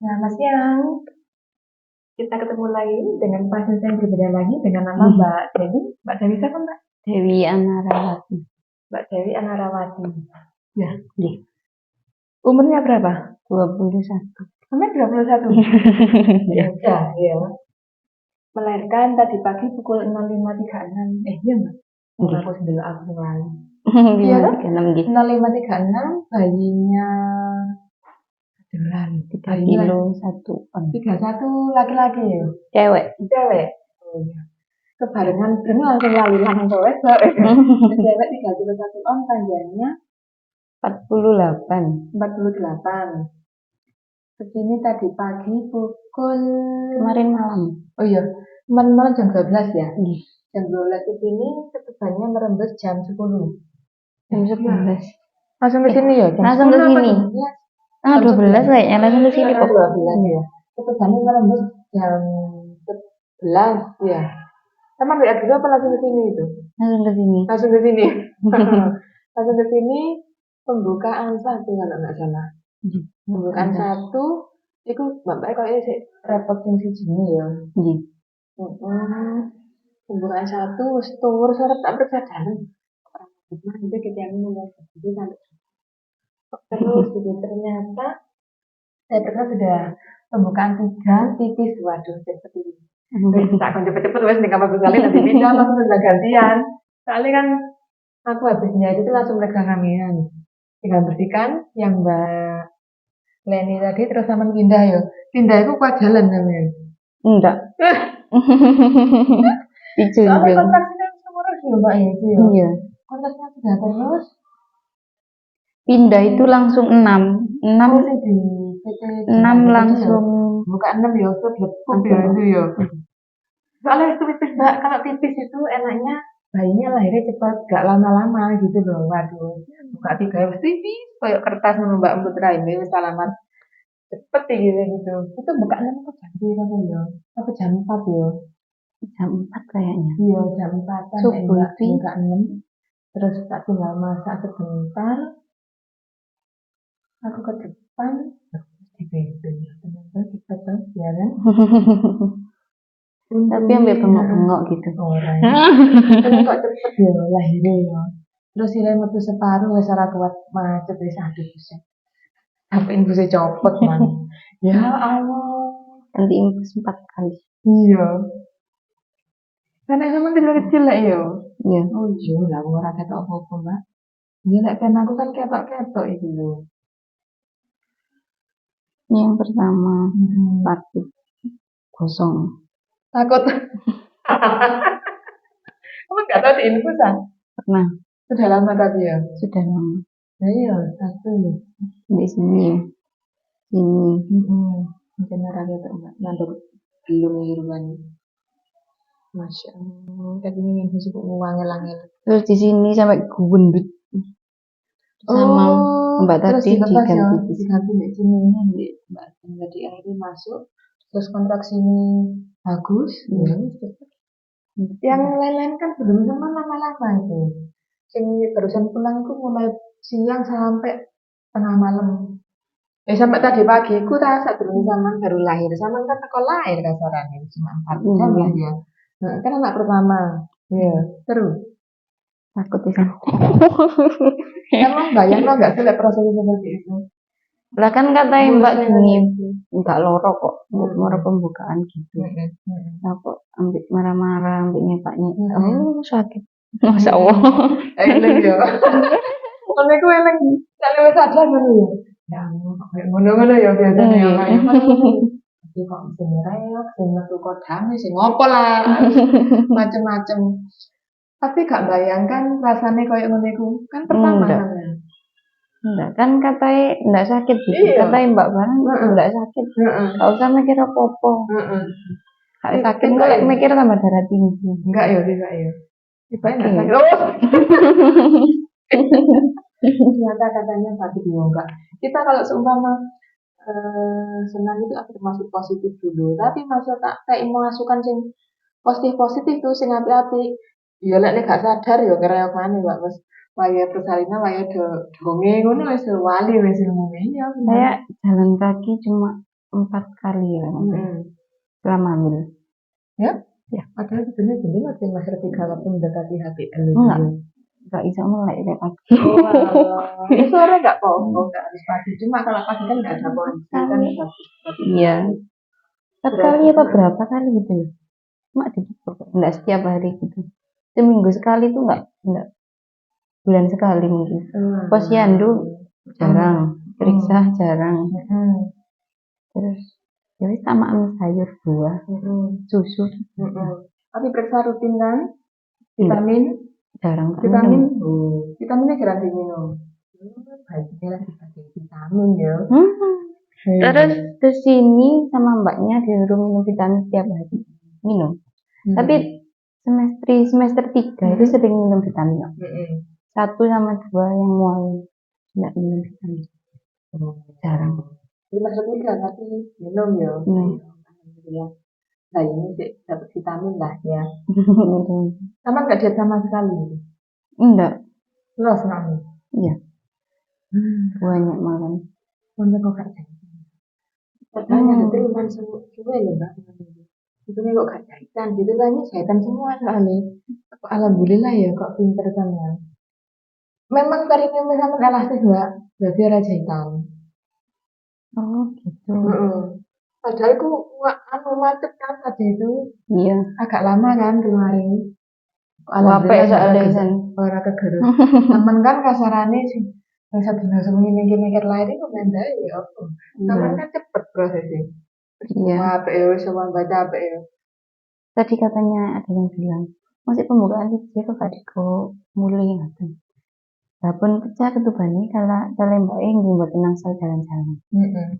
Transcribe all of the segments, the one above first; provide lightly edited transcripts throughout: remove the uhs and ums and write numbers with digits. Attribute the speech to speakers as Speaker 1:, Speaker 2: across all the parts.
Speaker 1: Selamat siang. Kita ketemu lagi dengan pasien yang berbeda lagi dengan nama Mbak Dewi. Mbak Dewi siapa Mbak?
Speaker 2: Dewi Anarawati.
Speaker 1: Mbak Dewi Anarawati. Ya.
Speaker 2: Iya.
Speaker 1: Umurnya berapa?
Speaker 2: 21.
Speaker 1: Umur 21.
Speaker 2: Ya.
Speaker 1: Ya, ya. Melahirkan tadi pagi pukul 05.36. Iya Mbak. Aku sendiri aku lalu. Iya kan? 05.36 bayinya beneran
Speaker 2: 3 kilo 1 on.
Speaker 1: 31 laki-laki ya?
Speaker 2: Cewek.
Speaker 1: Oh iya. Kebarengan bener langsung cewek. Cewek 3 kilo 1 on, panjangnya
Speaker 2: 48.
Speaker 1: 48. Kesini tadi pagi pukul
Speaker 2: Kemarin malam.
Speaker 1: Oh iya, malam jam 12 ya?
Speaker 2: Iya.
Speaker 1: Jam 12 kesini ketebannya merembes jam 10.
Speaker 2: Jam 11.
Speaker 1: Langsung ke sini ya?
Speaker 2: Langsung ke sini. 12 kayaknya langsung ke sini kok.
Speaker 1: 12 ya. Ketebannya merembes jam 11 ya. Sama WA dulu apa langsung ke sini itu?
Speaker 2: Langsung ke sini.
Speaker 1: Langsung ke sini. Langsung ke sini pembukaan 1 kalau nggak salah. Pembukaan 1 itu Mbak kayaknya sih repot yang sini ya.
Speaker 2: Iya.
Speaker 1: Pembukaan 1 wis tuwur sore tak berkadaran. Nanti kita mulai jadi sampai terus gitu ternyata saya terus sudah pembukaan 3 tipis. Waduh cepet ini. Tak akan cepet-cepet wes nih kamar sekali nanti pindah langsung udah gantian. Soalnya kan aku habisnya itu langsung pegang kamian. Tinggal bersihkan yang Mbak Leni tadi terus sama pindah ya. Pindah itu kuat jalan namanya.
Speaker 2: Enggak.
Speaker 1: Soalnya kontraksinya terus ya Mbak ya itu ya.
Speaker 2: Iya.
Speaker 1: Kontraksinya sudah terus.
Speaker 2: Pindah itu langsung 6
Speaker 1: di
Speaker 2: 6 langsung
Speaker 1: buka 6 ya, lebih ya itu ya. Soalnya itu tipis Mbak, kalau tipis itu enaknya bayinya lahirnya cepat, gak lama-lama gitu loh. Waduh, buka 3 ya tipis, kayak kertas Mbak Putra ini salaman cepet gitu. Itu buka 6 apa jam berapa ya? Apa jam 4 ya?
Speaker 2: jam 4 kayaknya.
Speaker 1: Iya, jam 4
Speaker 2: subuh itu
Speaker 1: buka 6. Terus tak tinggal masak sebentar. Aku ke depan di BB ternyata kita tuh ya kan.
Speaker 2: Tapi ambil bengok-bengok gitu.
Speaker 1: Tapi kok cepet ya lahirnya ya. Terus sirene metu separuh wis ora kuat macet wis aduh buset. Sampai infusnya copot man. Ya Allah.
Speaker 2: Nanti infus 4 kali.
Speaker 1: Iya. Karena emang kecil-kecil lah ya.
Speaker 2: Iya.
Speaker 1: Oh iya lah ora ketok apa-apa Mbak. Iya lek pen aku kan ketok-ketok itu lho.
Speaker 2: Yang pertama takut kosong.
Speaker 1: Takut. Kamu nggak tahu di infusan?
Speaker 2: Pernah.
Speaker 1: Sudah lama tapi ya?
Speaker 2: Sudah lama.
Speaker 1: Nah iya, satu.
Speaker 2: Di sini. Ini.
Speaker 1: Mungkin orang itu enggak nanduk belum hiruman. Masya Allah. Tapi ini infus kok ngangel-angel.
Speaker 2: Terus di sini sampai gundut. Sama Mbak tadi diganti
Speaker 1: di sini di Mbak tadi akhirnya masuk terus kontraksi ini bagus yang lain-lain kan belum sama lama-lama itu yang barusan pulang itu mulai siang sampai tengah malam sampai tadi pagi aku rasa belum sama baru lahir sama kan sekolah lahir kasarannya cuma 4 jam lah ya kan anak pertama ya terus
Speaker 2: takut itu.
Speaker 1: Emang bayang lo nggak sih proses seperti itu?
Speaker 2: Lah kan katanya Mbak gini, nggak loro kok, mau pembukaan gitu. Nah kok ambil marah-marah, ambil nyepaknya, oh sakit, masya Allah.
Speaker 1: Eleng ya. Kalau aku eleng, kalau wes sadar dulu ya. Ya, ngono-ngono ya biasanya ya. Tapi kok sebenarnya sing metu kodam sing ngopo lah, macem-macem. Tapi gak bayangkan rasanya kayak ngono kan pertama namanya.
Speaker 2: Enggak kan katanya enggak sakit gitu. Iya. Katanya Mbak Barang enggak sakit. Enggak usah mikir apa-apa. Enggak sakit kok mikir tambah darah tinggi.
Speaker 1: Enggak ya, tidak ya. Tiba-tiba enggak sakit. Ternyata katanya sakit juga enggak. Kita kalau seumpama senang itu termasuk positif dulu. Tapi masuk kayak masukkan sing positif tuh sing api-api. Ya lek gak sadar ya kereok maneh Mbak Mas. Waya persalinan waya donge ngono wis wali wis ngomong ya.
Speaker 2: Saya jalan kaki cuma 4 kali ya
Speaker 1: Mm-mm.
Speaker 2: selama hamil.
Speaker 1: Ya?
Speaker 2: Ya.
Speaker 1: Padahal sebenarnya gini masih Mas Rafika waktu mendekati HPL
Speaker 2: Enggak.
Speaker 1: dulu.
Speaker 2: Gak bisa mulai kayak pagi.
Speaker 1: Oh, alah. Ini sore nggak apa-apa, nggak harus pagi. Cuma kalau pagi kan nggak ada polisi kan.
Speaker 2: Iya. 4 kali apa berapa kali gitu ya? Cuma dikit, enggak setiap hari gitu. Seminggu sekali tuh enggak bulan sekali mungkin. Posyandu jarang, periksa jarang. Terus ya wis sama sayur buah, susu.
Speaker 1: Tapi periksa rutin kan? Vitamin
Speaker 2: Jarang tak
Speaker 1: vitamin
Speaker 2: minum.
Speaker 1: vitaminnya jarang diminum. Baiknya lagi pakai vitamin ya.
Speaker 2: Terus kesini sama mbaknya disuruh minum vitamin setiap hari. Minum. Tapi semester 3 itu sering minum vitamin. 1 sama 2 yang mulai enggak minum vitamin. Jarang.
Speaker 1: Jadi maksudnya kan tapi minum ya. Alhamdulillah. Nah ini sih dapat vitamin lah ya. Sama nggak diet sama sekali?
Speaker 2: Enggak.
Speaker 1: Loh selama.
Speaker 2: Iya. Banyak makan.
Speaker 1: Untuk kok gak jahitan. Padahal ada teruman semua ya mbak. Itu nih kok gak jahitan. Gitu lah ini jahitan semua soalnya. Alhamdulillah ya kok pinter kan. Memang perineum sama elastis mbak. Berarti ada jahitan.
Speaker 2: Oh gitu.
Speaker 1: Padahal aku macet kan tadi itu.
Speaker 2: Iya.
Speaker 1: Agak lama kan kemarin.
Speaker 2: Apa soalnya
Speaker 1: orang kegerus. Temen kan kasarannya sih. Yang satu langsung mikir-mikir lahir itu mendai ya apa. Temen kan cepet prosesnya.
Speaker 2: Iya.
Speaker 1: Apa ya, semua baca apa ya.
Speaker 2: Tadi katanya ada yang bilang, masih pembukaan dia kok gak diko mulai ngatain. Walaupun pecah ketubannya kalau mbak yang buat tenang soal jalan-jalan.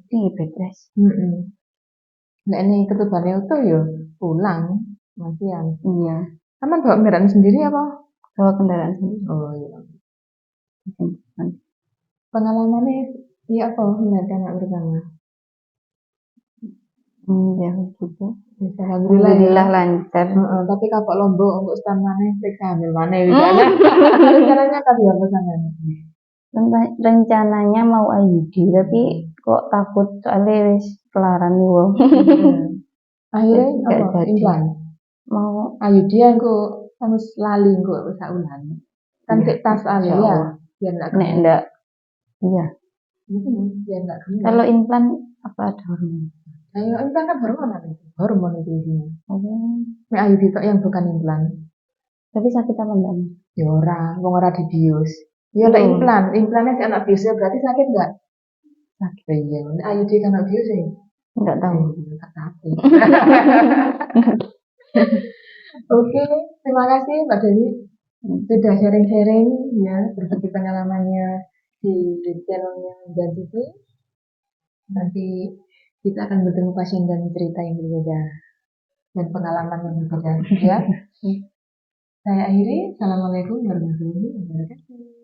Speaker 2: Ini bebas.
Speaker 1: Nah ini ketubannya itu ya pulang masian.
Speaker 2: Iya.
Speaker 1: Aman bawa kendaraan sendiri apa?
Speaker 2: Bawa kendaraan sendiri.
Speaker 1: Oh iya. Pengalamannya iya apa melihat anak bersama?
Speaker 2: Ya gitu.
Speaker 1: Alhamdulillah
Speaker 2: lancar.
Speaker 1: Tapi kapok Lombok untuk stand mana periksa hamil mana rencananya tadi apa sana?
Speaker 2: Rencananya mau IUD tapi kok takut soalnya wis kelaran wong.
Speaker 1: Akhirnya apa? Implan.
Speaker 2: Mau
Speaker 1: IUD aku harus lali kok bisa ulang. Kan sik tas ya. Biar enggak
Speaker 2: iya.
Speaker 1: Biar enggak gemuk.
Speaker 2: Kalau implan apa ada hormon?
Speaker 1: Ayo implan kan hormon itu isinya. IUD itu yang bukan implan.
Speaker 2: Tapi sakit apa enggak?
Speaker 1: Ya ora dibius. Ya lah implannya si anak bius ya berarti sakit enggak? Sakit. Iya, IUD kan anak bius ya. Enggak tahu. Oke, terima kasih Mbak Dewi sudah sharing-sharing ya berbagi pengalamannya di channelnya dan TV. Nanti kita akan bertemu pasien dan cerita yang berbeda dan pengalaman yang berbeda ya. Saya akhiri. Assalamualaikum warahmatullahi wabarakatuh.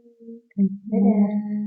Speaker 1: Dadah.